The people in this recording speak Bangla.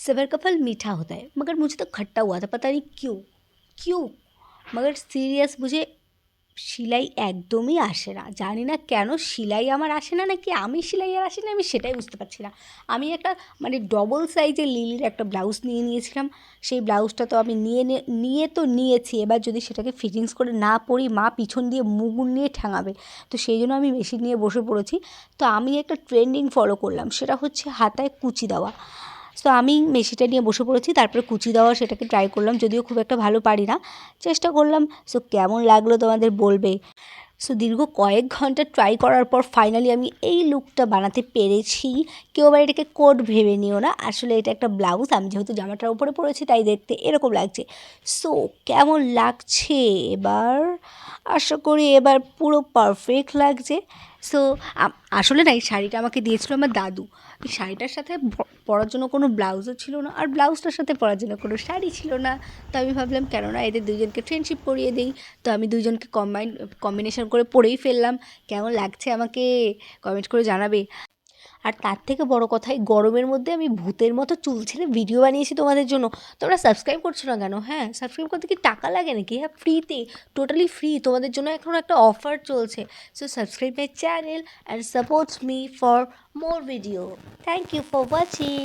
सबर का फल मीठा होता है, मगर मुझे तो खट्टा हुआ था, पता नहीं क्यों क्यों। मगर সিরিয়াস বুঝে সেলাই একদমই আসে না, জানি না কেন সেলাই আমার আসে না, নাকি আমি সেলাইয়ের আসে না, আমি সেটাই বুঝতে পারছি না। আমি একটা মানে ডবল সাইজের লিলির একটা ব্লাউজ নিয়েছিলাম। সেই ব্লাউজটা তো আমি নিয়ে তো নিয়েছি, এবার যদি সেটাকে ফিটিংস করে না পরি, মা পিছন দিয়ে মুগুর নিয়ে ঠ্যাঙাবে। তো সেই জন্য আমি মেশিন নিয়ে বসে পড়েছি। তো আমি একটা ট্রেন্ডিং ফলো করলাম, সেটা হচ্ছে হাতায় কুচি দেওয়া। সো আমি মেশিনটা নিয়ে বসে পড়েছি, তারপরে কুচি দেওয়া সেটাকে ট্রাই করলাম, যদিও খুব একটা ভালো পারি না, চেষ্টা করলাম। সো কেমন লাগলো তোমাদের বলবে। সো দীর্ঘ কয়েক ঘন্টা ট্রাই করার পর ফাইনালি আমি এই লুকটা বানাতে পেরেছি। কেউ আবার এটাকে কোট ভেবে নিও না, আসলে এটা একটা ব্লাউজ। আমি যেহেতু জামাটার উপরে পরেছি তাই দেখতে এরকম লাগছে। সো কেমন লাগছে এবার? আশা করি এবার পুরো পারফেক্ট লাগছে। সো আসলে না, এই শাড়িটা আমাকে দিয়েছিল আমার দাদু। এই শাড়িটার সাথে পরার জন্য কোনো ব্লাউজও ছিল না, আর ব্লাউজটার সাথে পরার জন্য কোনো শাড়ি ছিল না। তো আমি ভাবলাম কেননা এদের দুজনকে ফ্রেন্ডশিপ করিয়ে দিই। তো আমি দুজনকে কম্বিনেশন করে পরেই ফেললাম। কেমন লাগছে আমাকে কমেন্ট করে জানাবে। আর তার থেকে বড় কথা, এই গরমের মধ্যে আমি ভূতের মতো চুল ছেড়ে ভিডিও বানিয়েছি তোমাদের জন্য। তোমরা সাবস্ক্রাইব করছো না কেন? হ্যাঁ, সাবস্ক্রাইব করতে কি টাকা লাগে নাকি? হ্যাঁ, ফ্রিতে, টোটালি ফ্রি। তোমাদের জন্য এখন একটা অফার চলছে। So subscribe my channel and supports me for more video. Thank you for watching.